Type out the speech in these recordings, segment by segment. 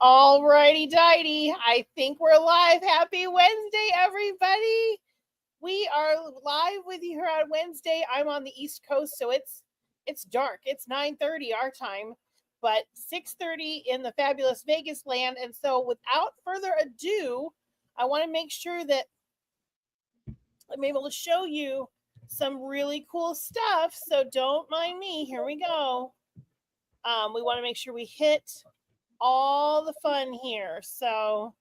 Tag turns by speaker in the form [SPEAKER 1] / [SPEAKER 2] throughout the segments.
[SPEAKER 1] All righty, dighty. I think we're live. Happy Wednesday, everybody. We are live with you here on Wednesday. I'm on the East Coast, so it's dark. It's 9:30 our time, but 6:30 in the fabulous Vegas land. And so, without further ado, I want to make sure that I'm able to show you some really cool stuff. So don't mind me. Here we go. We want to make sure we hit all the fun here. So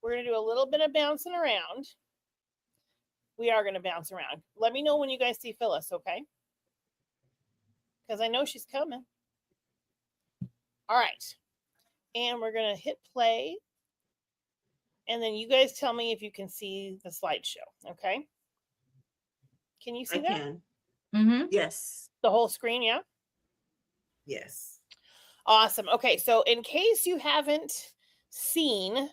[SPEAKER 1] we're going to do a little bit of bouncing around. We are going to bounce around. Let me know when you guys see Phyllis, okay? Because I know she's coming. All right. And we're going to hit play. And then you guys tell me if you can see the slideshow, okay? Can you see that?
[SPEAKER 2] I can. Mm-hmm. Yes.
[SPEAKER 1] The whole screen, yeah?
[SPEAKER 2] Yes.
[SPEAKER 1] Awesome. Okay, so in case you haven't seen,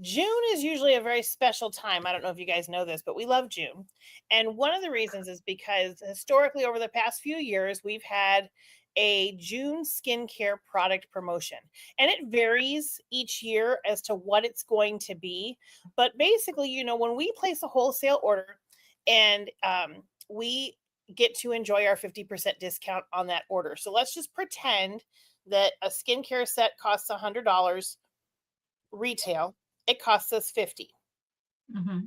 [SPEAKER 1] June is usually a very special time. I don't know if you guys know this, but we love June. And one of the reasons is because historically over the past few years, we've had a June skincare product promotion. And it varies each year as to what it's going to be. But basically, you know, when we place a wholesale order and we get to enjoy our 50% discount on that order. So let's just pretend that a skincare set costs $100 retail. It costs us $50. Mm-hmm.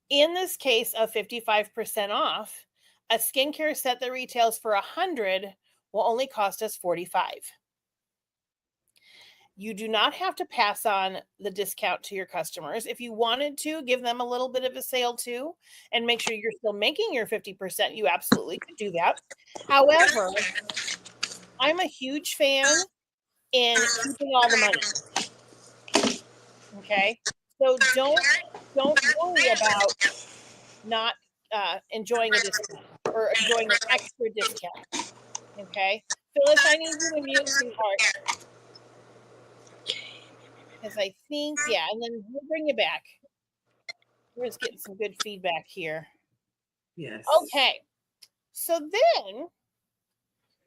[SPEAKER 1] In this case of 55% off, a skincare set that retails for $100 will only cost us $45. You do not have to pass on the discount to your customers. If you wanted to, give them a little bit of a sale too, and make sure you're still making your 50%, you absolutely could do that. However, I'm a huge fan in keeping all the money. Okay, so don't worry about not enjoying a discount or enjoying an extra discount. Okay, Phyllis, I need you to mute, sweetheart, because I think and then we'll bring you back. We're just getting some good feedback here.
[SPEAKER 2] Yes.
[SPEAKER 1] Okay, so then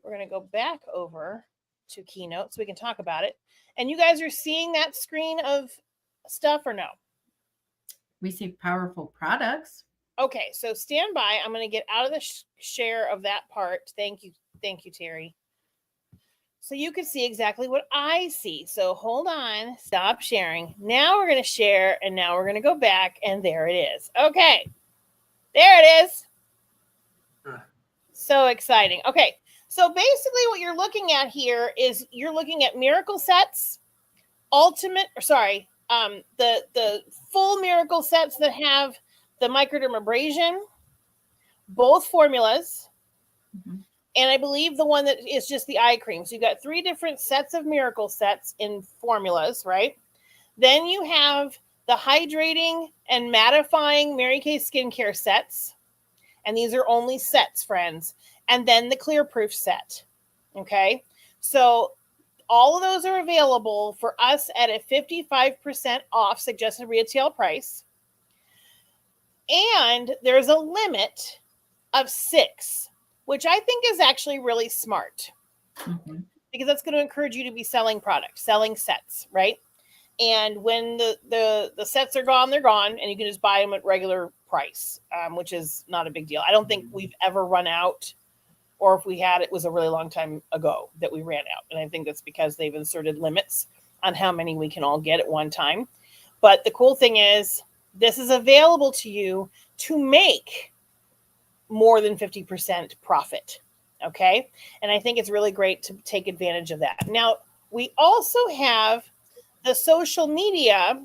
[SPEAKER 1] we're gonna go back over to Keynote so we can talk about it. And you guys are seeing that screen of stuff or no?
[SPEAKER 3] We see powerful products.
[SPEAKER 1] Okay, so stand by. I'm going to get out of the share of that part. Thank you, Terry. So you can see exactly what I see. So hold on, stop sharing. Now we're going to share, and now we're going to go back, and there it is. Okay, there it is. So exciting. Okay, so basically what you're looking at here is you're looking at Miracle Sets, the full Miracle Sets that have the microdermabrasion, both formulas, and I believe the one that is just the eye cream. So you've got 3 different sets of Miracle Sets in formulas, right? Then you have the hydrating and mattifying Mary Kay skincare sets. And these are only sets, friends. And then the clear proof set. Okay? So all of those are available for us at a 55% off suggested retail price. And there's a limit of 6, which I think is actually really smart. Mm-hmm. Because that's going to encourage you to be selling products, selling sets, right? And when the sets are gone, they're gone, and you can just buy them at regular price, which is not a big deal. I don't think we've ever run out, or if we had, it was a really long time ago that we ran out. And I think that's because they've inserted limits on how many we can all get at one time. But the cool thing is, this is available to you to make more than 50% profit. Okay. And I think it's really great to take advantage of that. Now, we also have the social media,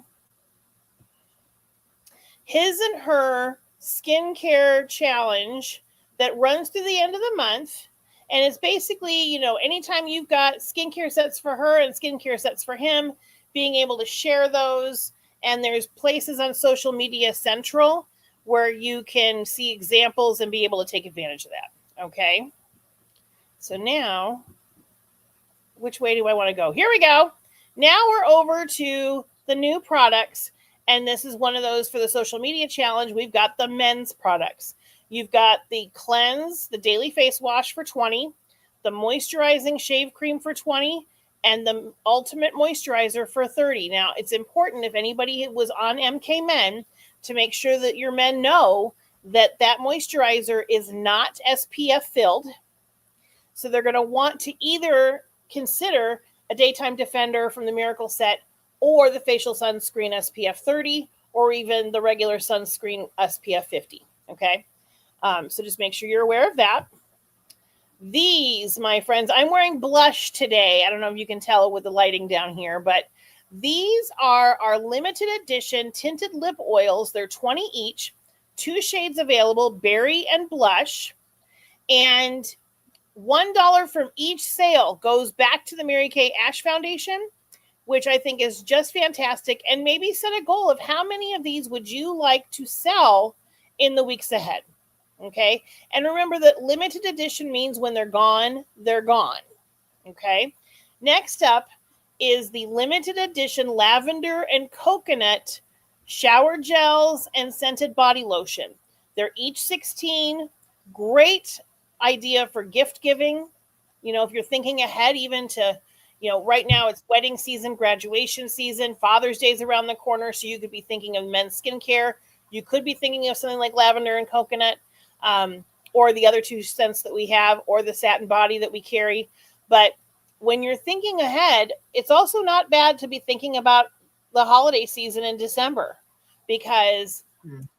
[SPEAKER 1] his and her skincare challenge that runs through the end of the month. And it's basically, you know, anytime you've got skincare sets for her and skincare sets for him, being able to share those. And there's places on Social Media Central where you can see examples and be able to take advantage of that. Okay. So now, which way do I want to go? Here we go. Now we're over to the new products. And this is one of those for the social media challenge. We've got the men's products. You've got the Cleanse, the daily face wash for $20, the moisturizing shave cream for $20, and the Ultimate Moisturizer for $30. Now, it's important if anybody was on MK Men to make sure that your men know that that moisturizer is not SPF filled. So they're going to want to either consider a Daytime Defender from the Miracle set or the facial sunscreen SPF 30 or even the regular sunscreen SPF 50. Okay. So just make sure you're aware of that. These, my friends, I'm wearing blush today. I don't know if you can tell with the lighting down here, but these are our limited edition tinted lip oils. They're 20 each, 2 shades available, berry and blush. And $1 from each sale goes back to the Mary Kay Ash Foundation, which I think is just fantastic. And maybe set a goal of how many of these would you like to sell in the weeks ahead. Okay. And remember that limited edition means when they're gone, they're gone. Okay. Next up is the limited edition lavender and coconut shower gels and scented body lotion. They're each 16. Great idea for gift giving. You know, if you're thinking ahead, even to, you know, right now it's wedding season, graduation season, Father's Day's around the corner. So you could be thinking of men's skincare. You could be thinking of something like lavender and coconut. Or the other 2 scents that we have, or the satin body that we carry. But when you're thinking ahead, it's also not bad to be thinking about the holiday season in December, because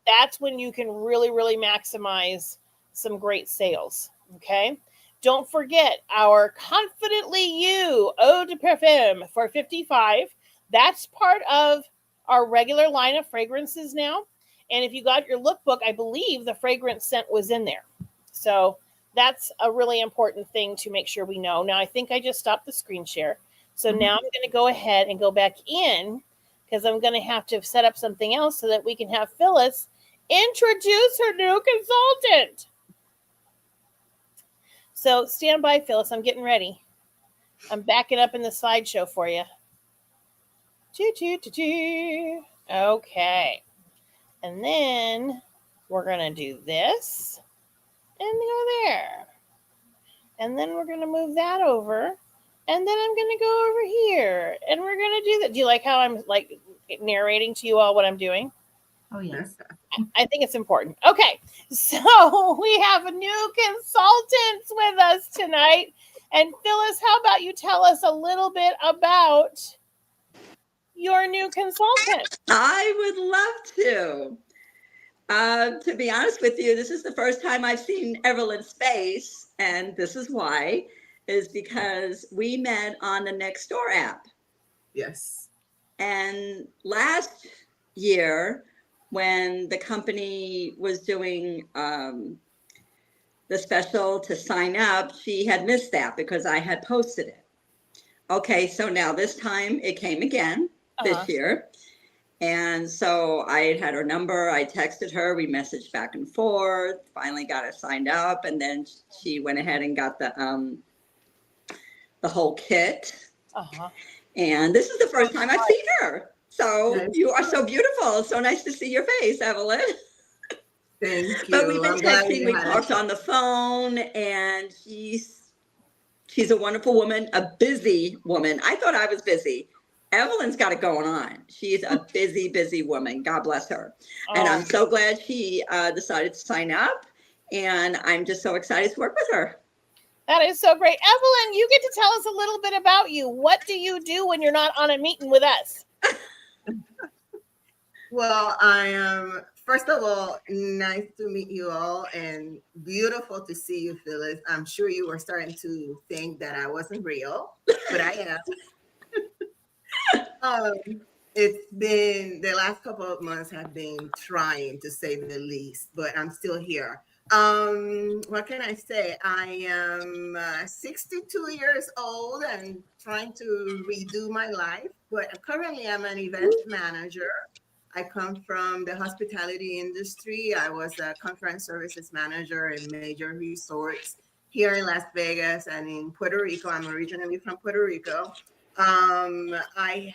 [SPEAKER 1] that's when you can really, really maximize some great sales. Okay. Don't forget our Confidently You Eau de Parfum for $55. That's part of our regular line of fragrances now. And if you got your lookbook, I believe the fragrance scent was in there. So that's a really important thing to make sure we know. Now, I think I just stopped the screen share. So now I'm going to go ahead and go back in, because I'm going to have to set up something else so that we can have Phyllis introduce her new consultant. So stand by, Phyllis. I'm getting ready. I'm backing up in the slideshow for you. Okay. And then we're going to do this and go there. And then we're going to move that over. And then I'm going to go over here. And we're going to do that. Do you like how I'm like narrating to you all what I'm doing?
[SPEAKER 3] Oh, yes.
[SPEAKER 1] I think it's important. Okay. So we have a new consultant with us tonight. And Phyllis, how about you tell us a little bit about your new consultant?
[SPEAKER 4] I would love to. To be honest with you, this is the first time I've seen Evelyn's face, and this is why, is because we met on the Nextdoor app.
[SPEAKER 2] Yes.
[SPEAKER 4] And last year, when the company was doing the special to sign up, she had missed that because I had posted it. Okay, so now this time it came again this year. And so I had her number, I texted her, we messaged back and forth, finally got her signed up, and then she went ahead and got the whole kit. And this is the first time I've seen her. So you are so beautiful. It's so nice to see your face, Evelyn.
[SPEAKER 2] Thank you.
[SPEAKER 4] But we've been texting, we talked on the phone, and she's a wonderful woman, a busy woman. I thought I was busy. Evelyn's got it going on. She's a busy, busy woman. God bless her. And I'm so glad she decided to sign up. And I'm just so excited to work with her.
[SPEAKER 1] That is so great. Evelyn, you get to tell us a little bit about you. What do you do when you're not on a meeting with us?
[SPEAKER 5] Well, I am, first of all, nice to meet you all and beautiful to see you, Phyllis. I'm sure you were starting to think that I wasn't real, but I am. It's been, the last couple of months have been trying, to say the least, but I'm still here. What can I say? I am 62 years old and trying to redo my life, but currently I'm an event manager. I come from the hospitality industry. I was a conference services manager in major resorts here in Las Vegas and in Puerto Rico. I'm originally from Puerto Rico. I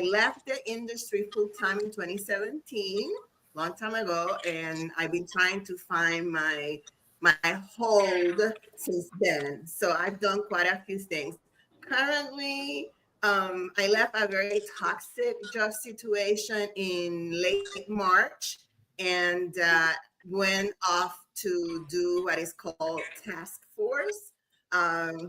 [SPEAKER 5] left the industry full time in 2017, long time ago, and I've been trying to find my hold since then. So I've done quite a few things. currently, I left a very toxic job situation in late March and went off to do what is called task force,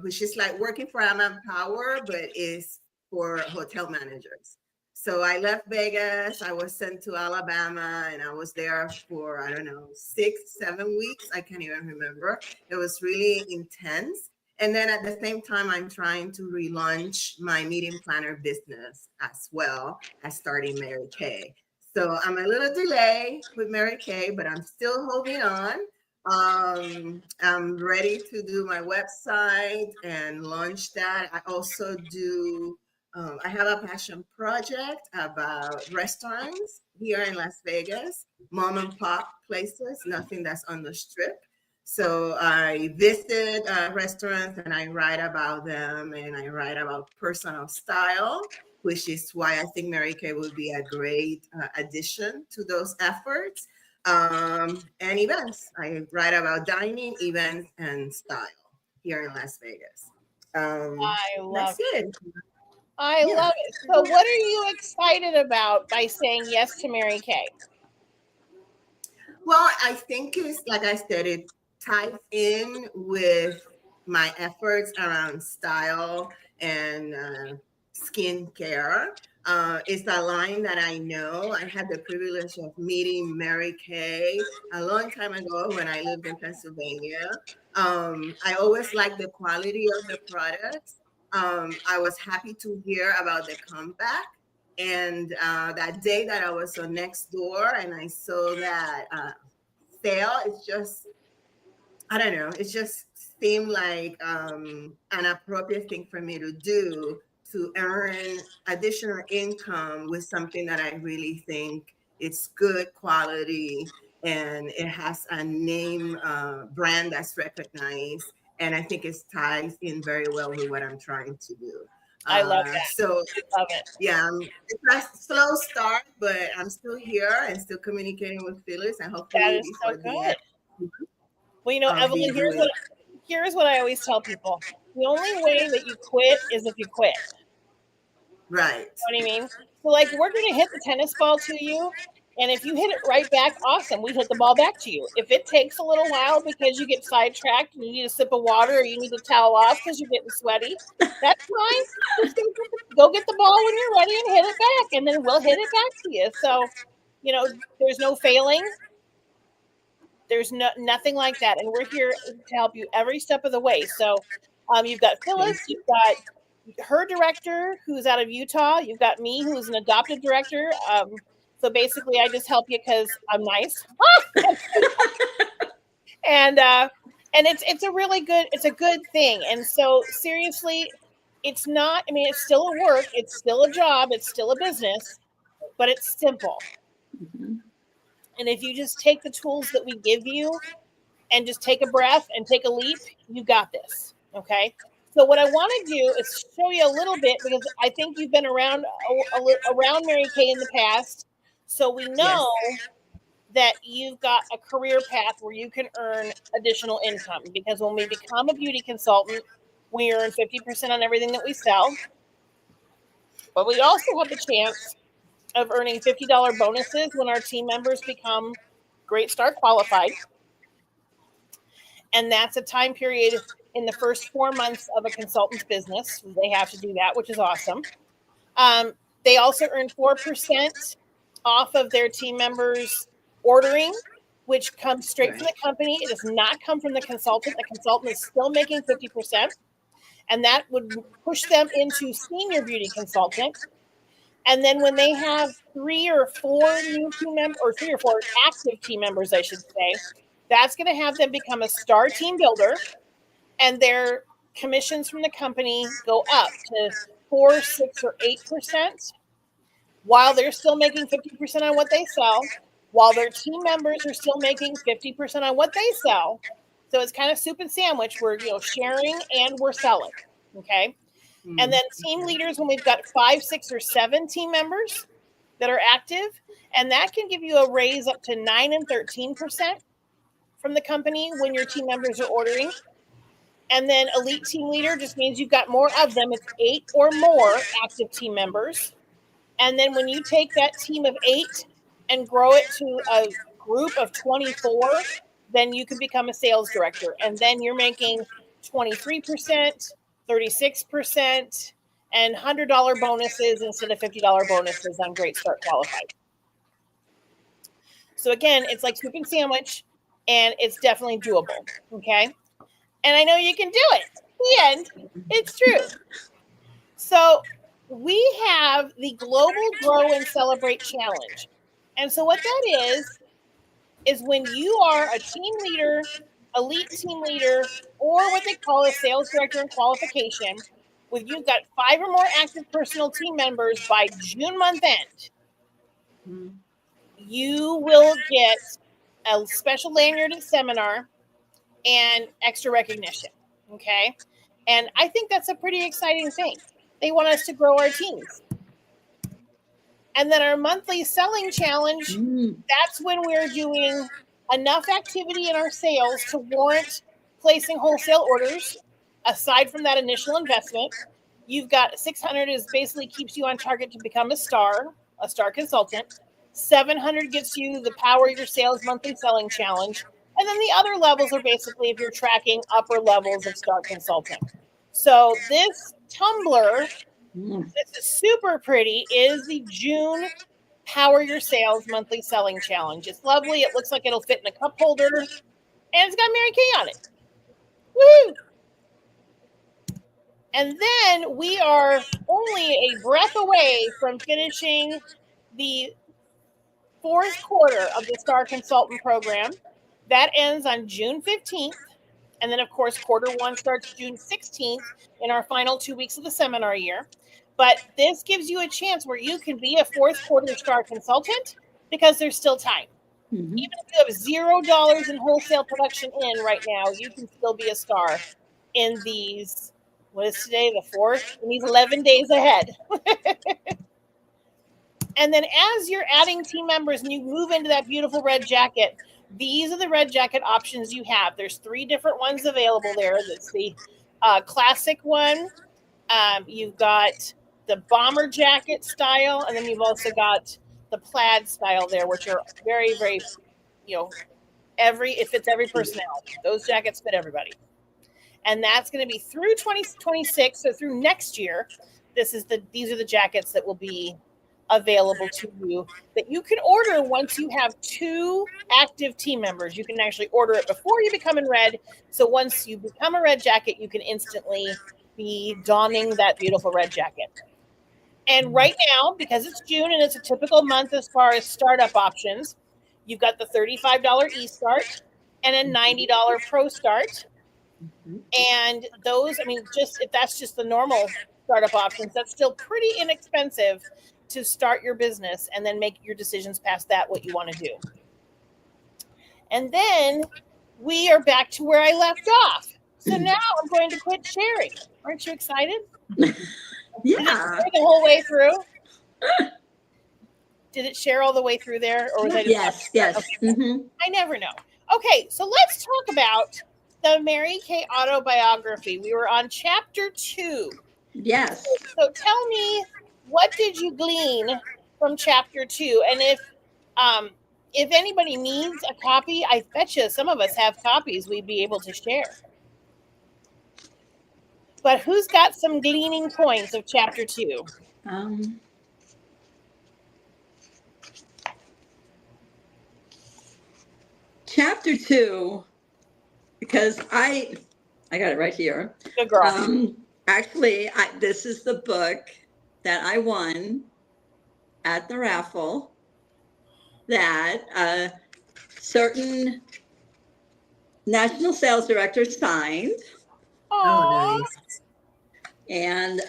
[SPEAKER 5] which is like working for Amman Power, but is for hotel managers. So I left Vegas. I was sent to Alabama, and I was there for, I don't know, 6, 7 weeks. I can't even remember. It was really intense. And then at the same time, I'm trying to relaunch my meeting planner business as well as starting Mary Kay. So I'm a little delayed with Mary Kay, but I'm still holding on. I'm ready to do my website and launch that. I also do, I have a passion project about restaurants here in Las Vegas, mom and pop places, nothing that's on the strip. So I visit restaurants and I write about them and I write about personal style, which is why I think Mary Kay would be a great addition to those efforts. And events. I write about dining, events, and style here in Las Vegas.
[SPEAKER 1] I love
[SPEAKER 5] That's it.
[SPEAKER 1] I
[SPEAKER 5] Yeah.
[SPEAKER 1] love it. So what are you excited about by saying yes to Mary Kay?
[SPEAKER 5] Well, I think it's like I said, it ties in with my efforts around style and skincare. It's a line that I know. I had the privilege of meeting Mary Kay a long time ago when I lived in Pennsylvania. I always liked the quality of the products. I was happy to hear about the comeback. And that day that I was on Nextdoor and I saw that sale, it's just, I don't know, it just seemed like an appropriate thing for me to do to earn additional income with something that I really think it's good quality and it has a name brand that's recognized. And I think it ties in very well with what I'm trying to do.
[SPEAKER 1] I love that.
[SPEAKER 5] So
[SPEAKER 1] Love it.
[SPEAKER 5] yeah, it's a slow start, but I'm still here and still communicating with Phyllis, and
[SPEAKER 1] That
[SPEAKER 5] hopefully
[SPEAKER 1] is so
[SPEAKER 5] before the
[SPEAKER 1] good.
[SPEAKER 5] end.
[SPEAKER 1] Well, you know,
[SPEAKER 5] I'll be
[SPEAKER 1] Evelyn,
[SPEAKER 5] doing.
[SPEAKER 1] here's what I always tell people. The only way that you quit is if you quit.
[SPEAKER 5] Right.
[SPEAKER 1] You know what I mean? So like we're gonna hit the tennis ball to you. And if you hit it right back, awesome. We hit the ball back to you. If it takes a little while because you get sidetracked and you need a sip of water or you need to towel off because you're getting sweaty, that's fine. Just go get the ball when you're ready and hit it back, and then we'll hit it back to you. So, you know, there's no failing. There's nothing like that, and we're here to help you every step of the way. So, you've got Phyllis, you've got her director who's out of Utah. You've got me who's an adopted director. So basically, I just help you because I'm nice. and it's a really good thing. And so seriously, it's not. I mean, it's still a work. It's still a job. It's still a business, but it's simple.
[SPEAKER 4] Mhm.
[SPEAKER 1] And if you just take the tools that we give you and just take a breath and take a leap, you got this. Okay. So what I want to do is show you a little bit because I think you've been around Mary Kay in the past. So we know that you've got a career path where you can earn additional income because when we become a beauty consultant, we earn 50% on everything that we sell. But we also have the chance of earning $50 bonuses when our team members become Great Start qualified. And that's a time period in the first 4 months of a consultant's business. They have to do that, which is awesome. They also earn 4% off of their team members' ordering, which comes straight from the company. It does not come from the consultant. The consultant is still making 50%. And that would push them into senior beauty consultant. And then when they have 3 or 4 new team members, or 3 or 4 active team members, I should say, that's going to have them become a star team builder. And their commissions from the company go up to 4, 6, or 8%, while they're still making 50% on what they sell, while their team members are still making 50% on what they sell. So it's kind of soup and sandwich. We're sharing and we're selling. Okay. And then team leaders, when we've got 5, 6, or 7 team members that are active, and that can give you a raise up to 9 and 13% from the company when your team members are ordering. And then elite team leader just means you've got more of them. It's 8 or more active team members. And then when you take that team of 8 and grow it to a group of 24, then you can become a sales director. And then you're making 23%, 36%, and $100 bonuses instead of $50 bonuses on Great Start Qualified. So again, it's like soup and sandwich, and it's definitely doable. Okay. And I know you can do it. The end. It's true. So we have the Global Grow and Celebrate Challenge. And so what that is when you are a team leader, elite team leader, or what they call a sales director in qualification, when you've got 5 or more active personal team members by June month end, you will get a special lanyard and seminar and extra recognition. Okay. And I think that's a pretty exciting thing. They want us to grow our teams. And then our monthly selling challenge, that's when we're doing enough activity in our sales to warrant placing wholesale orders. Aside from that initial investment, you've got 600 is basically keeps you on target to become a star consultant. 700 gets you the Power Your Sales monthly selling challenge. And then the other levels are basically if you're tracking upper levels of star consulting. So this tumbler, this is super pretty, is the June Power Your Sales monthly selling challenge. It's lovely. It looks like it'll fit in a cup holder. And it's got Mary Kay on it. Woo! And then we are only a breath away from finishing the 4th quarter of the Star Consultant program. That ends on June 15th. And then, of course, quarter 1 starts June 16th in our final 2 weeks of the seminar year. But this gives you a chance where you can be a 4th quarter Star Consultant because there's still time. Even if you have $0 in wholesale production in right now, you can still be a star in these, what is today, the 4th? In these 11 days ahead. And then as you're adding team members and you move into that beautiful red jacket, these are the red jacket options you have. There's 3 different ones available there. That's the classic one. You've got the bomber jacket style, and then you've also got the plaid style there, which are very, very, it fits every personality. Those jackets fit everybody. And that's going to be through 2026, so through next year. These are the jackets that will be available to you that you can order once you have 2 active team members. You can actually order it before you become in red. So once you become a red jacket, you can instantly be donning that beautiful red jacket. And right now, because it's June and it's a typical month as far as startup options, you've got the $35 e-start and a $90 pro start. And those, if that's just the normal startup options, that's still pretty inexpensive to start your business and then make your decisions past that, what you want to do. And then we are back to where I left off. So now I'm going to quit sharing. Aren't you excited?
[SPEAKER 4] Yeah.
[SPEAKER 1] Did it share the whole way through? Did it share all the way through there? Or was I just
[SPEAKER 4] Yes.
[SPEAKER 1] Okay. I never know. Okay, so let's talk about the Mary Kay autobiography. We were on chapter 2.
[SPEAKER 4] Yes.
[SPEAKER 1] So tell me, what did you glean from chapter 2? And if anybody needs a copy, I bet you some of us have copies we'd be able to share. But who's got some gleaning points of chapter 2?
[SPEAKER 4] Chapter 2, because I got it right here.
[SPEAKER 1] Good girl.
[SPEAKER 4] Actually, this is the book that I won at the raffle that certain national sales directors signed.
[SPEAKER 1] Aww.
[SPEAKER 2] Nice.
[SPEAKER 4] And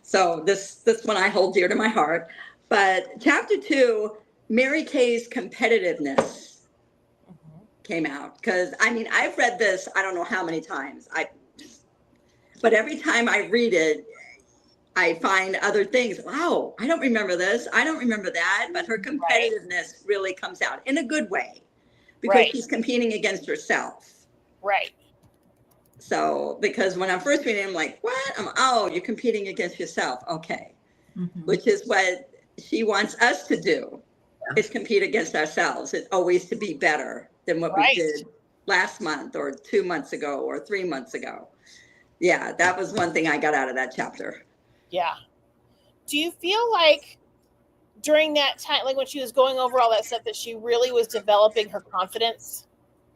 [SPEAKER 4] so this one I hold dear to my heart. But chapter 2, Mary Kay's competitiveness came out, because I've read this I don't know how many times. But every time I read it, I find other things. Wow, I don't remember this. I don't remember that. But her competitiveness really comes out in a good way, because she's competing against herself.
[SPEAKER 1] Right.
[SPEAKER 4] So, because when I'm first reading, I'm like, what? Oh, you're competing against yourself. Okay.
[SPEAKER 3] Mhm.
[SPEAKER 4] Which is what she wants us to do, is compete against ourselves. It's always to be better than what
[SPEAKER 1] Right.
[SPEAKER 4] we did last month or 2 months ago or 3 months ago. Yeah, that was one thing I got out of that chapter.
[SPEAKER 1] Yeah. Do you feel like during that time, like when she was going over all that stuff, that she really was developing her confidence?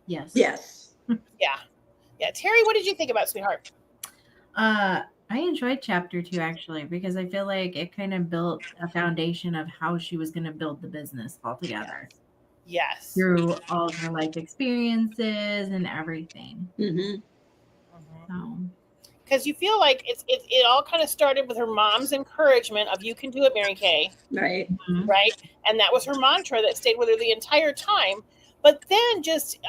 [SPEAKER 3] Yes.
[SPEAKER 4] Yes.
[SPEAKER 1] Yeah. Yeah. Terry, what did you think about Sweetheart?
[SPEAKER 3] I enjoyed chapter 2 actually because I feel like it kind of built a foundation of how she was going to build the business altogether
[SPEAKER 1] Yes.
[SPEAKER 3] through all of her life experiences and everything.
[SPEAKER 4] Mm-hmm.
[SPEAKER 3] So,
[SPEAKER 1] Because you feel like it all kind of started with her mom's encouragement of "you can do it, Mary Kay,"
[SPEAKER 4] Right.
[SPEAKER 1] right? And that was her mantra that stayed with her the entire time. But then just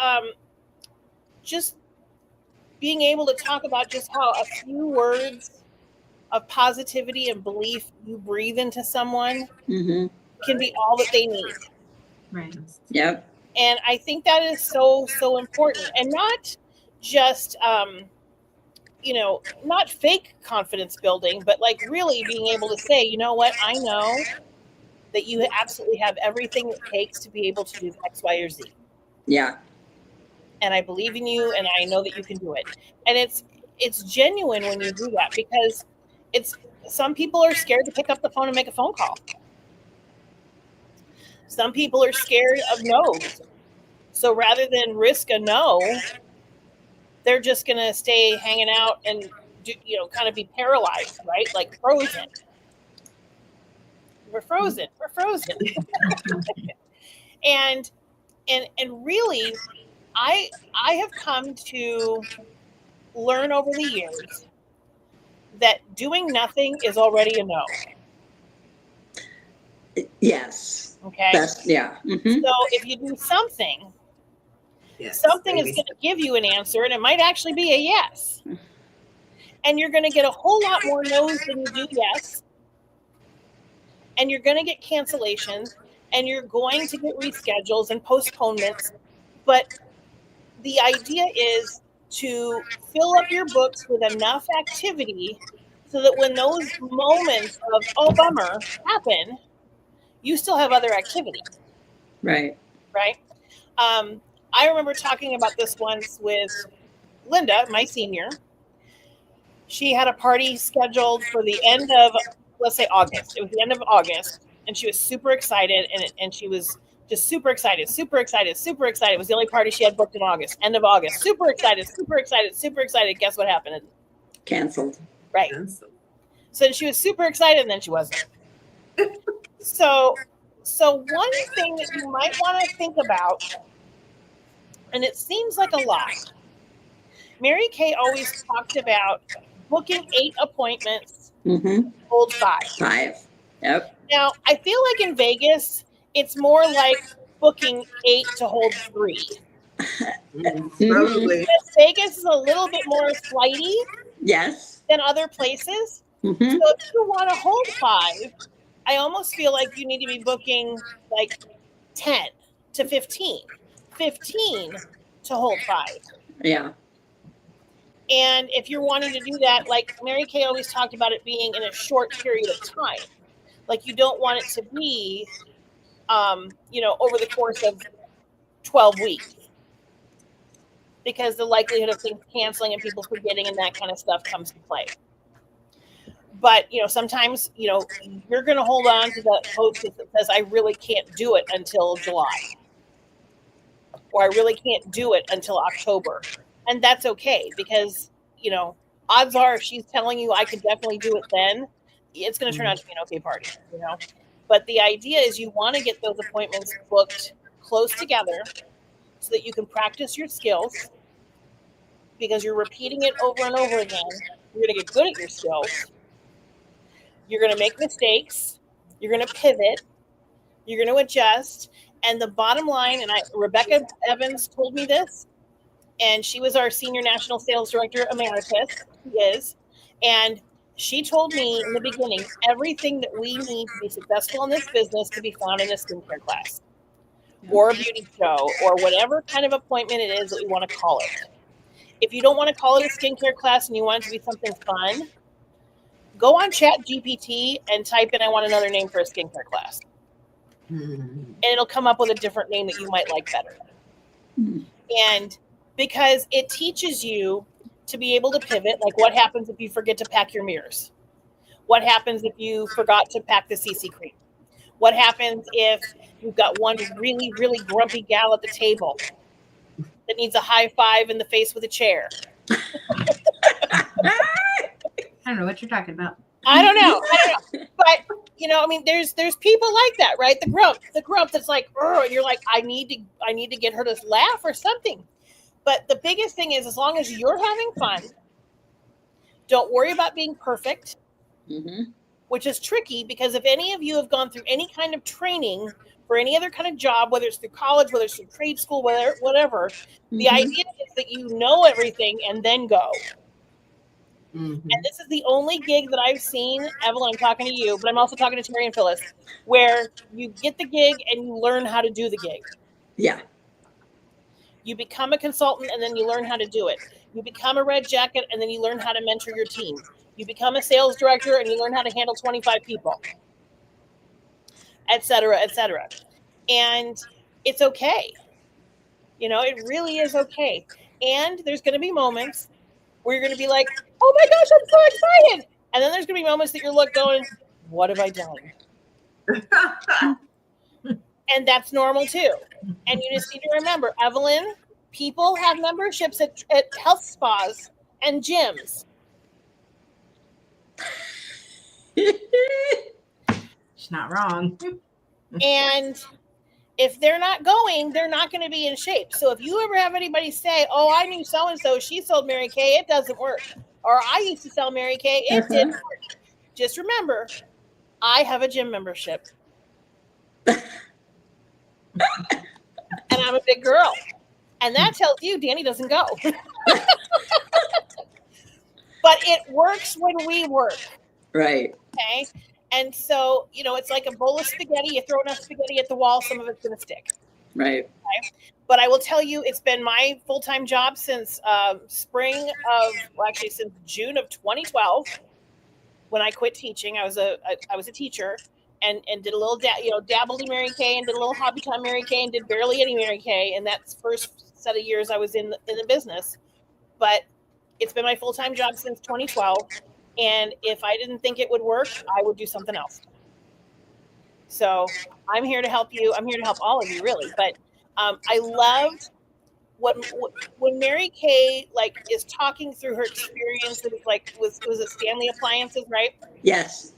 [SPEAKER 1] being able to talk about just how a few words of positivity and belief you breathe into someone
[SPEAKER 4] Mm-hmm.
[SPEAKER 1] can be all that they need.
[SPEAKER 3] right.
[SPEAKER 4] Yep.
[SPEAKER 1] And I think that is so, so important. And not just, not fake confidence building, but like really being able to say, you know what, I know that you absolutely have everything it takes to be able to do X, Y, or Z.
[SPEAKER 4] Yeah.
[SPEAKER 1] And I believe in you, and I know that you can do it. And it's genuine when you do that, because some people are scared to pick up the phone and make a phone call. Some people are scared of no's. So rather than risk a no, they're just going to stay hanging out and kind of be paralyzed, right? Like frozen. We're frozen. And really, I have come to learn over the years that doing nothing is already a no.
[SPEAKER 4] Yes.
[SPEAKER 1] Okay.
[SPEAKER 4] Yeah. Mm-hmm.
[SPEAKER 1] So if you do something,
[SPEAKER 5] Yes,
[SPEAKER 1] something
[SPEAKER 5] baby.
[SPEAKER 1] is going to give you an answer, and it might actually be a yes. And you're going to get a whole lot more no's than you do yes. And you're going to get cancellations, and you're going to get reschedules and postponements. But the idea is to fill up your books with enough activity so that when those moments of, oh, bummer, happen, you still have other activity.
[SPEAKER 4] Right.
[SPEAKER 1] Right? I remember talking about this once with Linda, my senior. She had a party scheduled for the end of, let's say, August. It was the end of August, and she was super excited, and she was just super excited. It was the only party she had booked in August, end of August. Super excited. Guess what happened?
[SPEAKER 4] Canceled.
[SPEAKER 1] Right.
[SPEAKER 5] Cancel.
[SPEAKER 1] So she was super excited, and then she wasn't. So one thing that you might want to think about, and it seems like a lot, Mary Kay always talked about booking 8 appointments,
[SPEAKER 4] Mm-hmm.
[SPEAKER 1] hold 5.
[SPEAKER 4] 5. Yep.
[SPEAKER 1] Now, I feel like in Vegas, it's more like booking 8 to hold 3.
[SPEAKER 5] Probably.
[SPEAKER 1] Because Vegas is a little bit more flighty
[SPEAKER 4] Yes.
[SPEAKER 1] than other places.
[SPEAKER 4] Mm-hmm.
[SPEAKER 1] So if you want to hold 5, I almost feel like you need to be booking like 10 to 15. 15 to hold 5.
[SPEAKER 4] Yeah.
[SPEAKER 1] And if you're wanting to do that, like Mary Kay always talked about it being in a short period of time. Like you don't want it to be, over the course of 12 weeks. Because the likelihood of things canceling and people forgetting and that kind of stuff comes to play. But, sometimes, you're going to hold on to that post that says, I really can't do it until July. Or I really can't do it until October. And that's okay because, odds are if she's telling you I could definitely do it then, it's going to turn out to be an okay party, But the idea is you want to get those appointments booked close together so that you can practice your skills because you're repeating it over and over again. You're going to get good at your skills. You're going to make mistakes. You're going to pivot. You're going to adjust. And the bottom line, and Rebecca Evans told me this, and she was our senior national sales director emeritus, she is, and she told me in the beginning, everything that we need to be successful in this business can be found in a skincare class or a beauty show or whatever kind of appointment it is that we want to call it. If you don't want to call it a skincare class and you want it to be something fun, go on Chat GPT and type in, I want another name for a skincare class. And it'll come up with a different name that you might like better. And because it teaches you to be able to pivot, like what happens if you forget to pack your mirrors? What happens if you forgot to pack the CC cream? What happens if you've got one really, really grumpy gal at the table that needs a high five in the face with a chair?
[SPEAKER 3] I don't know what you're talking about.
[SPEAKER 1] I don't know. But I mean, there's people like that, right? The grump that's like, and you're like, I need to get her to laugh or something. But the biggest thing is, as long as you're having fun, don't worry about being perfect, which is tricky because if any of you have gone through any kind of training for any other kind of job, whether it's through college, whether it's through trade school, whatever, the idea is that you know everything and then go. And this is the only gig that I've seen, Evelyn, I'm talking to you, but I'm also talking to Terry and Phyllis, where you get the gig and you learn how to do the gig.
[SPEAKER 4] Yeah.
[SPEAKER 1] You become a consultant and then you learn how to do it. You become a red jacket and then you learn how to mentor your team. You become a sales director and you learn how to handle 25 people, et cetera, et cetera. And it's okay. It really is okay. And there's going to be moments where you're going to be like, oh my gosh, I'm so excited. And then there's going to be moments that you're going, what have I done? And that's normal too. And you just need to remember, Evelyn, people have memberships at health spas and gyms.
[SPEAKER 3] She's not wrong.
[SPEAKER 1] And if they're not going, they're not going to be in shape. So if you ever have anybody say, oh, I knew so-and-so, she sold Mary Kay, it doesn't work. Or I used to sell Mary Kay, it didn't work. Just remember, I have a gym membership. And I'm a big girl. And that tells you Danny doesn't go. But it works when we work.
[SPEAKER 4] Right.
[SPEAKER 1] Okay. And so, it's like a bowl of spaghetti. You throw enough spaghetti at the wall, some of it's going to stick.
[SPEAKER 4] Right.
[SPEAKER 1] Okay? But I will tell you, it's been my full-time job since since June of 2012, when I quit teaching. I was a teacher and did a little dabbled in Mary Kay and did a little hobby time Mary Kay and did barely any Mary Kay. And that's first set of years I was in the business. But it's been my full-time job since 2012. And if I didn't think it would work, I would do something else. So I'm here to help you. I'm here to help all of you, really. But I loved when Mary Kay is talking through her experiences, was it Stanley Appliances, right?
[SPEAKER 4] Yes.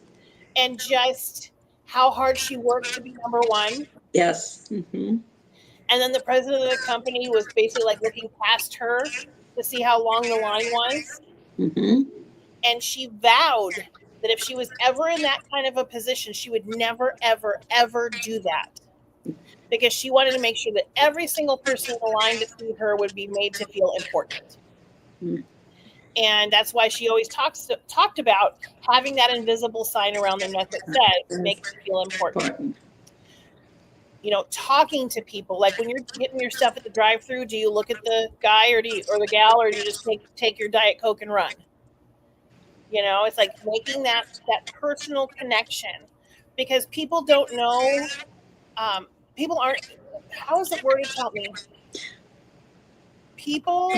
[SPEAKER 1] And just how hard she worked to be number one.
[SPEAKER 4] Yes.
[SPEAKER 1] And then the president of the company was basically looking past her to see how long the line was. And she vowed that if she was ever in that kind of a position, she would never, ever, ever do that. Because she wanted to make sure that every single person in the line to see her would be made to feel important. And that's why she always talked about having that invisible sign around their neck that says, make them feel important. Talking to people, like when you're getting your stuff at the drive-thru, do you look at the guy or the gal, or do you just take your Diet Coke and run? It's like making that personal connection, because people don't know. People aren't. How is it worded? Help me. People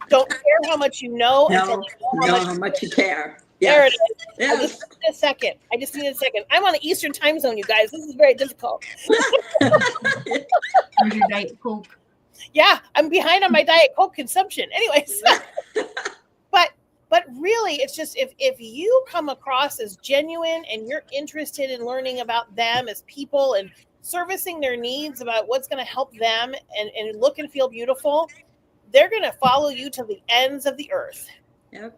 [SPEAKER 1] don't care how much you know until they know
[SPEAKER 4] how much you care.
[SPEAKER 1] There
[SPEAKER 4] Yes.
[SPEAKER 1] it is.
[SPEAKER 4] Yes.
[SPEAKER 1] I just need a second. I'm on the Eastern time zone, you guys. This is very difficult.
[SPEAKER 3] Where's your Diet Coke?
[SPEAKER 1] Yeah, I'm behind on my Diet Coke consumption. Anyways, but really, it's just if you come across as genuine and you're interested in learning about them as people and servicing their needs about what's going to help them and look and feel beautiful, they're going to follow you to the ends of the earth.
[SPEAKER 4] Yep.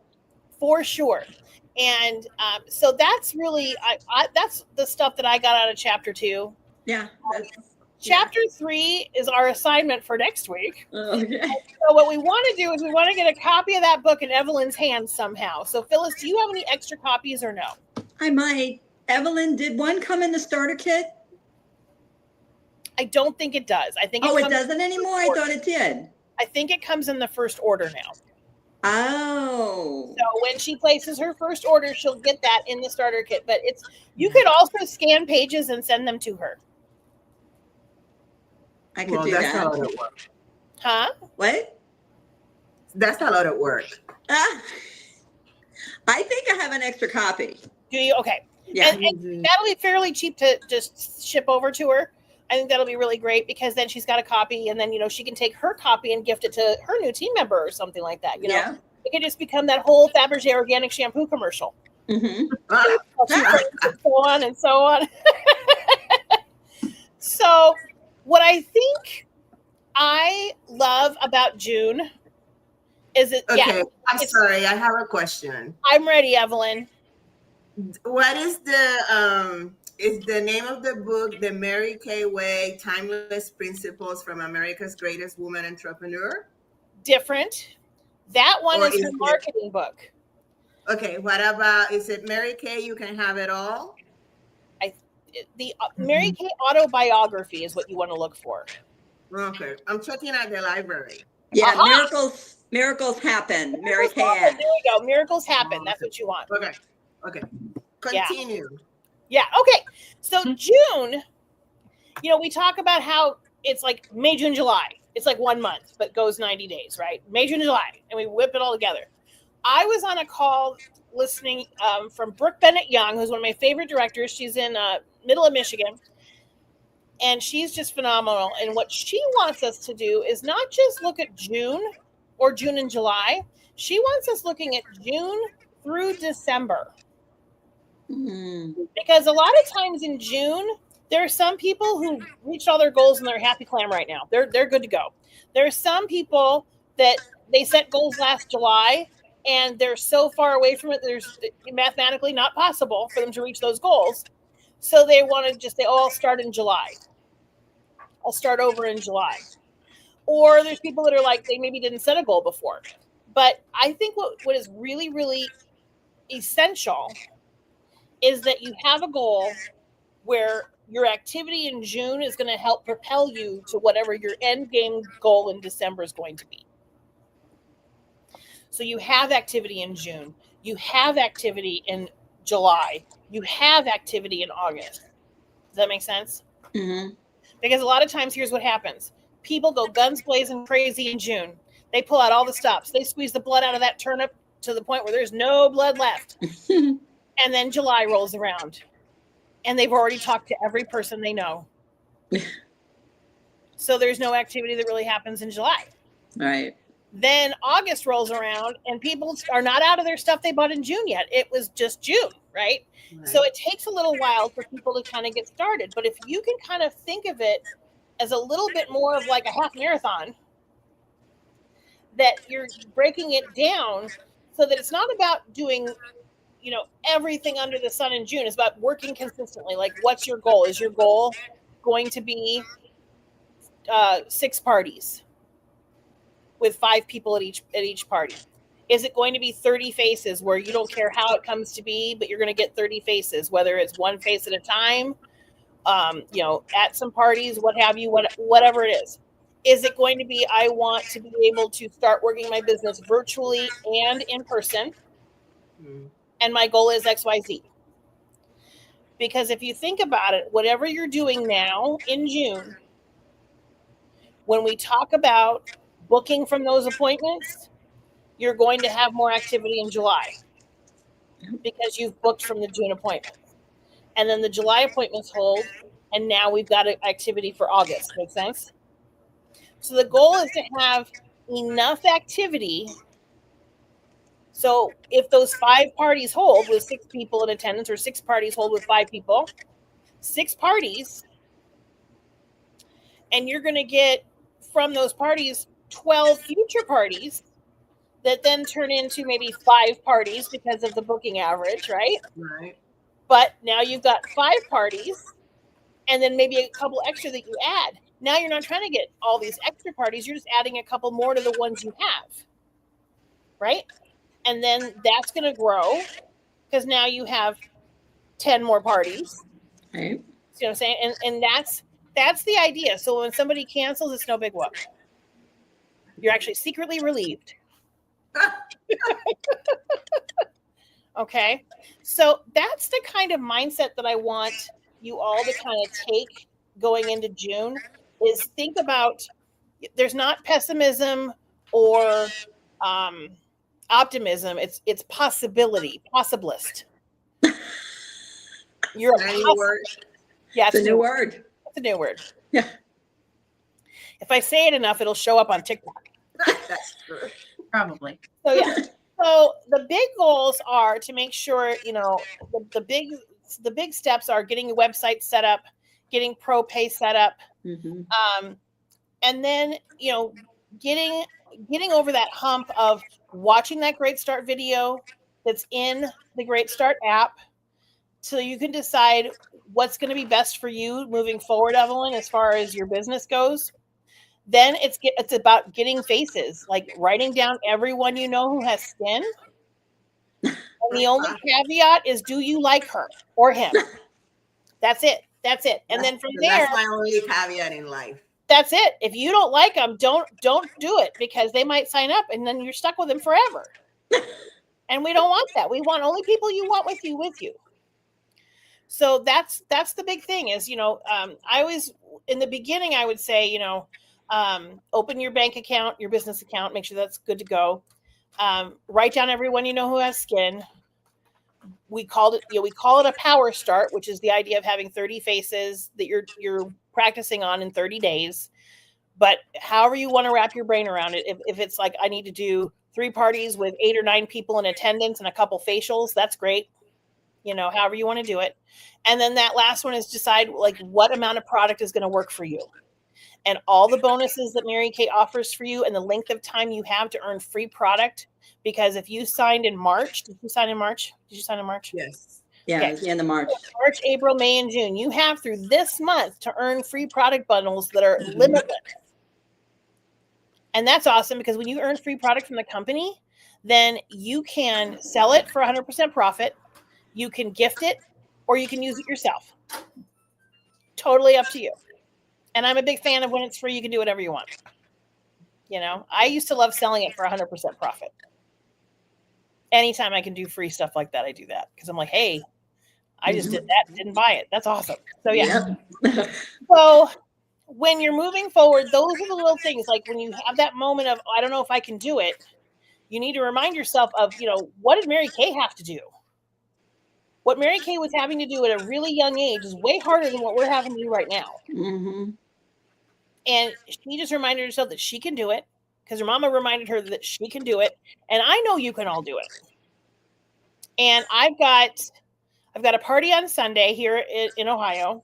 [SPEAKER 1] For sure. And so that's really, that's the stuff that I got out of chapter 2.
[SPEAKER 4] Yeah.
[SPEAKER 1] Chapter 3 is our assignment for next week.
[SPEAKER 4] Okay.
[SPEAKER 1] So what we want to do is we want to get a copy of that book in Evelyn's hands somehow. So Phyllis, do you have any extra copies or no?
[SPEAKER 4] I might. Evelyn, did one come in the starter kit?
[SPEAKER 1] I don't think it does. I think
[SPEAKER 4] It doesn't anymore? I thought it did.
[SPEAKER 1] I think it comes in the first order now.
[SPEAKER 4] Oh.
[SPEAKER 1] So when she places her first order, she'll get that in the starter kit. But you could also scan pages and send them to her.
[SPEAKER 4] I could
[SPEAKER 5] Well,
[SPEAKER 4] do
[SPEAKER 5] that's a
[SPEAKER 4] that.
[SPEAKER 5] lot of work.
[SPEAKER 1] Huh?
[SPEAKER 4] What?
[SPEAKER 5] That's a lot of work.
[SPEAKER 4] Ah, I think I have an extra copy.
[SPEAKER 1] Do you? Okay.
[SPEAKER 4] Yeah.
[SPEAKER 1] And that'll be fairly cheap to just ship over to her. I think that'll be really great because then she's got a copy and then, she can take her copy and gift it to her new team member or something like that.
[SPEAKER 4] Yeah.
[SPEAKER 1] It could just become that whole Fabergé organic shampoo commercial.
[SPEAKER 4] Mm-hmm.
[SPEAKER 1] And so on and so on. So what I think I love about June is it,
[SPEAKER 5] Okay,
[SPEAKER 1] yeah,
[SPEAKER 5] I'm sorry. I have a question.
[SPEAKER 1] I'm ready, Evelyn.
[SPEAKER 5] What is the name of the book, The Mary Kay Way, Timeless Principles from America's Greatest Woman Entrepreneur?
[SPEAKER 1] Different. That one
[SPEAKER 5] Or
[SPEAKER 1] is her
[SPEAKER 5] is it-
[SPEAKER 1] marketing book.
[SPEAKER 5] Okay, what about, is it Mary Kay, You Can Have It All?
[SPEAKER 1] The Mary Kay autobiography is what you want to look for.
[SPEAKER 5] Okay, I'm checking at the library.
[SPEAKER 4] Yeah.
[SPEAKER 1] Aha!
[SPEAKER 4] Miracles happen. Mary
[SPEAKER 1] Miracles
[SPEAKER 4] Kay.
[SPEAKER 1] happen. There we go. Miracles happen.
[SPEAKER 5] Oh,
[SPEAKER 1] That's what you want.
[SPEAKER 5] Okay. Continue.
[SPEAKER 1] Yeah. Okay. So June, we talk about how it's like May, June, July. It's like 1 month, but goes 90 days, right? May, June, July, and we whip it all together. I was on a call listening from Brooke Bennett Young, who's one of my favorite directors. She's in middle of Michigan, and she's just phenomenal. And what she wants us to do is not just look at June or June and July. She wants us looking at June through December.
[SPEAKER 4] Mm.
[SPEAKER 1] Because a lot of times in June, there are some people who reached all their goals and they're happy clam right now. They're good to go. There are some people that they set goals last July and they're so far away from it, there's mathematically not possible for them to reach those goals. So they want to just say, I'll start in July. I'll start over in July. Or there's people that are like, they maybe didn't set a goal before. But I think what is really, really essential is that you have a goal where your activity in June is going to help propel you to whatever your end game goal in December is going to be. So you have activity in June, you have activity in July, you have activity in August. Does that make sense?
[SPEAKER 4] Mm-hmm.
[SPEAKER 1] Because a lot of times, here's what happens. People go guns blazing crazy in June. They pull out all the stops. They squeeze the blood out of that turnip to the point where there's no blood left. And then July rolls around. And they've already talked to every person they know. So there's no activity that really happens in July.
[SPEAKER 4] Right.
[SPEAKER 1] Then August rolls around and people are not out of their stuff they bought in June yet. It was just June, right? So it takes a little while for people to kind of get started. But if you can kind of think of it as a little bit more of like a half marathon, that you're breaking it down so that it's not about doing, everything under the sun in June. It's about working consistently. Like, what's your goal? Is your goal going to be 6 parties with 5 people at each party? Is it going to be 30 faces where you don't care how it comes to be, but you're going to get 30 faces, whether it's one face at a time, at some parties, what have you, whatever it is. Is it going to be, I want to be able to start working my business virtually and in person, and my goal is XYZ? Because if you think about it, whatever you're doing now in June, when we talk about booking from those appointments, you're going to have more activity in July because you've booked from the June appointment. And then the July appointments hold, and now we've got an activity for August. Make sense? So the goal is to have enough activity. So if those 5 parties hold with 6 people in attendance, or 6 parties hold with 5 people, 6 parties, and you're going to get from those parties 12 future parties that then turn into maybe 5 parties because of the booking average, right?
[SPEAKER 5] Right.
[SPEAKER 1] But now you've got 5 parties and then maybe a couple extra that you add. Now you're not trying to get all these extra parties. You're just adding a couple more to the ones you have, right? And then that's going to grow because now you have 10 more parties.
[SPEAKER 4] Right.
[SPEAKER 1] See what I'm saying? And that's the idea. So when somebody cancels, it's no big whoop. You're actually secretly relieved. Okay. So that's the kind of mindset that I want you all to kind of take going into June, is think about, there's not pessimism or optimism. It's possibility, possibilist. You're a
[SPEAKER 5] Any word?
[SPEAKER 1] Yeah,
[SPEAKER 4] It's a new word.
[SPEAKER 1] It's a new word.
[SPEAKER 4] Yeah.
[SPEAKER 1] If I say it enough, it'll show up on TikTok.
[SPEAKER 5] That's true.
[SPEAKER 3] Probably.
[SPEAKER 1] So yeah. So the big goals are to make sure, you know, the big steps are getting your website set up, getting ProPay set up, and then, you know, getting over that hump of watching that Great Start video that's in the Great Start app, so you can decide what's going to be best for you moving forward, Evelyn, as far as your business goes. Then it's about getting faces, like writing down everyone you know who has skin. And the only caveat is, do you like her or him? That's it. That's it. And then from there,
[SPEAKER 5] that's my only caveat in life.
[SPEAKER 1] That's it. If you don't like them, don't do it, because they might sign up and then you're stuck with them forever. And we don't want that. We want only people you want with you. So that's the big thing is, you know, I always, in the beginning, I would say, you know, open your bank account, your business account, make sure that's good to go. Write down everyone you know who has skin. We call it a power start, which is the idea of having 30 faces that you're practicing on in 30 days. But however you want to wrap your brain around it, if it's like, I need to do 3 parties with 8 or 9 people in attendance and a couple facials, that's great. You know, however you want to do it. And then that last one is decide like what amount of product is going to work for you. And all the bonuses that Mary Kay offers for you and the length of time you have to earn free product. Because if you signed in March, did you sign in March?
[SPEAKER 5] Yes.
[SPEAKER 4] Yeah,
[SPEAKER 1] Okay.
[SPEAKER 4] it's the end of March.
[SPEAKER 1] March, April, May, and June. You have through this month to earn free product bundles that are limitless. And that's awesome, because when you earn free product from the company, then you can sell it for 100% profit. You can gift it, or you can use it yourself. Totally up to you. And I'm a big fan of when it's free, you can do whatever you want. You know, I used to love selling it for 100% profit. Anytime I can do free stuff like that, I do that, because I'm like, hey, I just did that, didn't buy it. That's awesome. So yeah.
[SPEAKER 4] Yep.
[SPEAKER 1] So when you're moving forward, those are the little things, like when you have that moment of, I don't know if I can do it, you need to remind yourself of, you know, what did Mary Kay have to do? What Mary Kay was having to do at a really young age is way harder than what we're having to do right now. And she just reminded herself that she can do it, because her mama reminded her that she can do it. And I know you can all do it. And I've got a party on Sunday here in Ohio.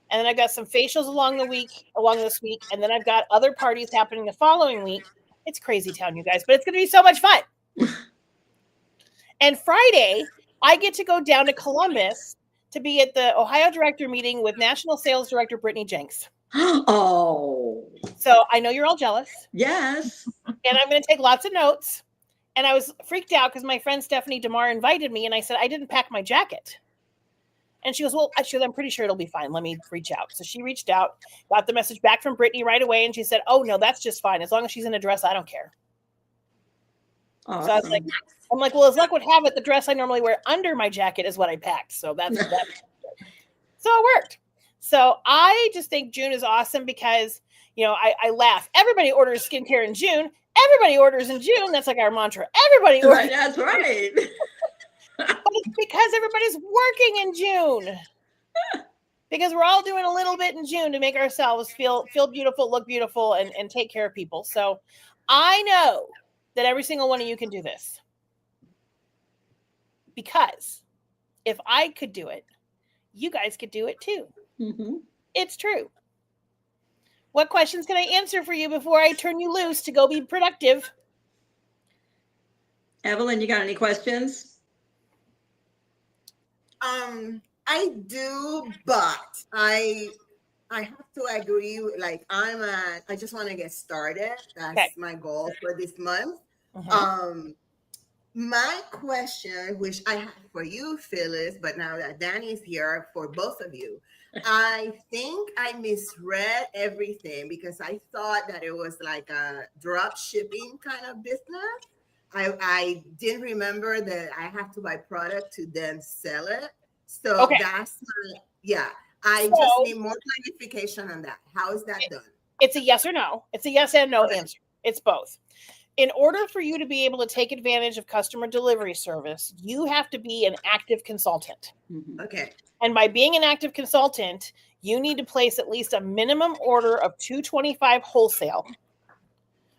[SPEAKER 1] And then I've got some facials along this week. And then I've got other parties happening the following week. It's crazy town, you guys, but it's going to be so much fun. And Friday, I get to go down to Columbus to be at the Ohio Director meeting with National Sales Director Brittany Jenks.
[SPEAKER 4] Oh.
[SPEAKER 1] So I know you're all jealous.
[SPEAKER 4] Yes.
[SPEAKER 1] And I'm going to take lots of notes. And I was freaked out because my friend Stephanie DeMar invited me, and I said, I didn't pack my jacket. And she goes, well, actually, I'm pretty sure it'll be fine. Let me reach out. So she reached out, got the message back from Brittany right away. And she said, oh, no, that's just fine. As long as she's in a dress, I don't care.
[SPEAKER 4] Awesome.
[SPEAKER 1] So I was like, well, as luck would have it, the dress I normally wear under my jacket is what I packed. So that's so it worked. So I just think June is awesome because, you know, I laugh. Everybody orders skincare in June. Everybody orders in June. That's like our mantra. Everybody orders.
[SPEAKER 4] That's right.
[SPEAKER 1] But it's because everybody's working in June. Because we're all doing a little bit in June to make ourselves feel beautiful, look beautiful, and take care of people. So I know that every single one of you can do this. Because if I could do it, you guys could do it too. It's true. What questions can I answer for you before I turn you loose to go be productive?
[SPEAKER 4] Evelyn, you got any questions?
[SPEAKER 5] I do, but I have to agree. Like I just want to get started. That's my goal for this month. My question, which I have for you, Phyllis, but now that Danny's here, for both of you, I think I misread everything because I thought that it was like a drop shipping kind of business. I didn't remember that I have to buy product to then sell it. So
[SPEAKER 1] Okay.
[SPEAKER 5] that's my, yeah. I
[SPEAKER 1] So-
[SPEAKER 5] just need more clarification on that. How is that done?
[SPEAKER 1] It's a yes or no. It's a yes and no answer. It's both. In order for you to be able to take advantage of customer delivery service, you have to be an active consultant.
[SPEAKER 4] Mhm.
[SPEAKER 5] Okay.
[SPEAKER 1] And by being an active consultant, you need to place at least a minimum order of $225 wholesale,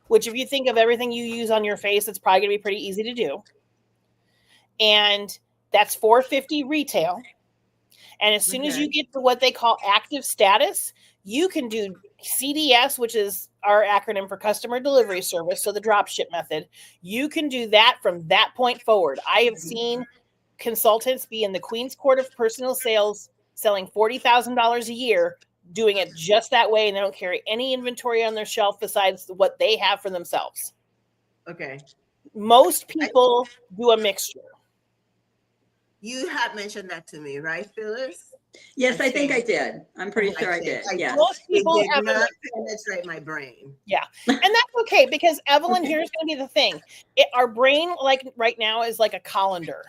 [SPEAKER 1] which if you think of everything you use on your face, it's probably going to be pretty easy to do. And that's $450 retail. And as soon as
[SPEAKER 5] Okay.
[SPEAKER 1] you get to what they call active status, you can do CDS, which is our acronym for customer delivery service, so the drop ship method. You can do that from that point forward. I have seen consultants be in the Queen's Court of Personal Sales selling $40,000 a year, doing it just that way, and they don't carry any inventory on their shelf besides what they have for themselves.
[SPEAKER 5] Okay.
[SPEAKER 1] Most people do a mixture.
[SPEAKER 5] You had mentioned that to me, right, Phyllis?
[SPEAKER 4] Yes, I think I
[SPEAKER 5] think-
[SPEAKER 4] did. I'm pretty sure I did. Yeah.
[SPEAKER 1] Most
[SPEAKER 5] It
[SPEAKER 1] people
[SPEAKER 5] did
[SPEAKER 1] have a
[SPEAKER 5] not penetrate my brain.
[SPEAKER 1] And that's okay, because Evelyn,
[SPEAKER 4] Okay.
[SPEAKER 1] here's going to be the thing. Our brain, like right now, is like a colander.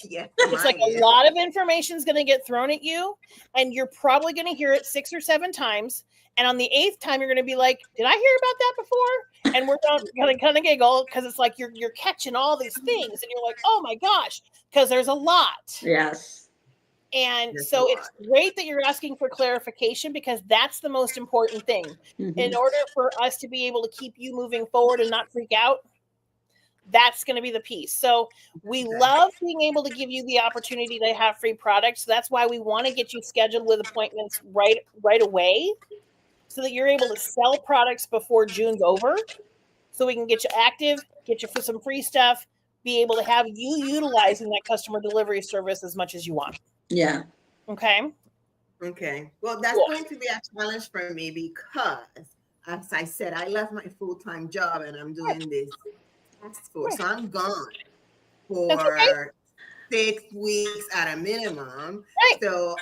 [SPEAKER 5] Yeah.
[SPEAKER 1] It's like
[SPEAKER 5] mine
[SPEAKER 1] a
[SPEAKER 5] is.
[SPEAKER 1] lot of information is going to get thrown at you, and you're probably going to hear it 6 or 7 times. And on the 8th time, you're going to be like, "Did I hear about that before?" And we're going to kind of giggle because it's like you're catching all these things, and you're like, "Oh my gosh," because there's a lot.
[SPEAKER 4] Yes.
[SPEAKER 1] And
[SPEAKER 5] There's
[SPEAKER 1] so
[SPEAKER 5] a
[SPEAKER 1] it's great that you're asking for clarification, because that's the most important thing.
[SPEAKER 4] Mhm.
[SPEAKER 1] In order for us to be able to keep you moving forward and not freak out, that's going to be the piece. So we
[SPEAKER 5] Okay.
[SPEAKER 1] love being able to give you the opportunity to have free products. So that's why we want to get you scheduled with appointments right away, so that you're able to sell products before June's over, so we can get you active, get you for some free stuff, be able to have you utilizing that customer delivery service as much as you want.
[SPEAKER 4] Yeah.
[SPEAKER 1] Okay.
[SPEAKER 5] Okay. Well, that's
[SPEAKER 1] Cool.
[SPEAKER 5] going to be a challenge for me because, as I said, I left my full-time job and I'm doing this task force. So I'm gone
[SPEAKER 1] That's okay.
[SPEAKER 5] for 6 weeks at a minimum.
[SPEAKER 1] Right.
[SPEAKER 5] So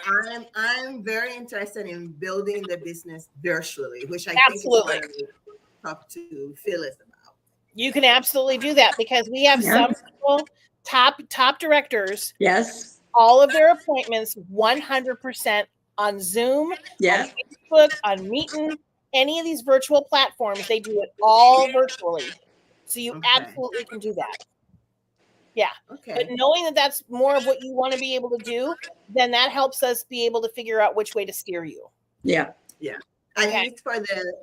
[SPEAKER 5] I'm very interested in building the business virtually, which I
[SPEAKER 1] Absolutely.
[SPEAKER 5] think is what I talk to Phyllis about.
[SPEAKER 1] You can absolutely do that, because we have
[SPEAKER 4] Yeah.
[SPEAKER 1] some people, top directors,
[SPEAKER 4] Yes.
[SPEAKER 1] all of their appointments 100% on Zoom,
[SPEAKER 4] Yeah.
[SPEAKER 1] on Facebook, on Meeting, any of these virtual platforms. They do it all virtually. So you
[SPEAKER 5] Okay.
[SPEAKER 1] absolutely can do that. But
[SPEAKER 5] Okay.
[SPEAKER 1] knowing that that's more of what you want to be able to do, then that helps us be able to figure out which way to steer you.
[SPEAKER 4] Yeah.
[SPEAKER 5] I
[SPEAKER 1] Okay.
[SPEAKER 5] need for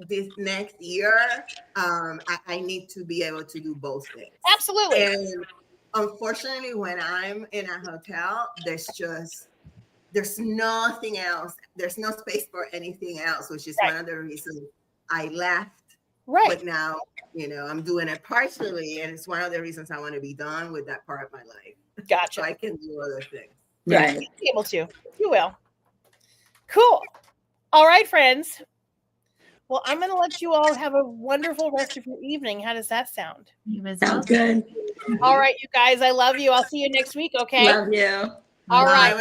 [SPEAKER 5] this next year, I need to be able to do both things.
[SPEAKER 1] Absolutely.
[SPEAKER 5] And unfortunately, when I'm in a hotel, there's nothing else. There's no space for anything else, which is
[SPEAKER 1] Right.
[SPEAKER 5] one of the reasons I left.
[SPEAKER 1] Right.
[SPEAKER 5] But now, I'm doing it partially, and it's one of the reasons I want to be done with that part of my life, so
[SPEAKER 1] Gotcha.
[SPEAKER 5] I can do other things.
[SPEAKER 1] Yeah,
[SPEAKER 4] Right.
[SPEAKER 1] you'll be able to. You will. Cool. All right, friends. Well, I'm going to let you all have a wonderful rest of your evening. How does that sound?
[SPEAKER 3] He was
[SPEAKER 4] Sounds good.
[SPEAKER 1] All right, you guys. I love you. I'll see you next week. Okay.
[SPEAKER 4] Love you.
[SPEAKER 1] All
[SPEAKER 5] Bye.
[SPEAKER 1] right.
[SPEAKER 5] It was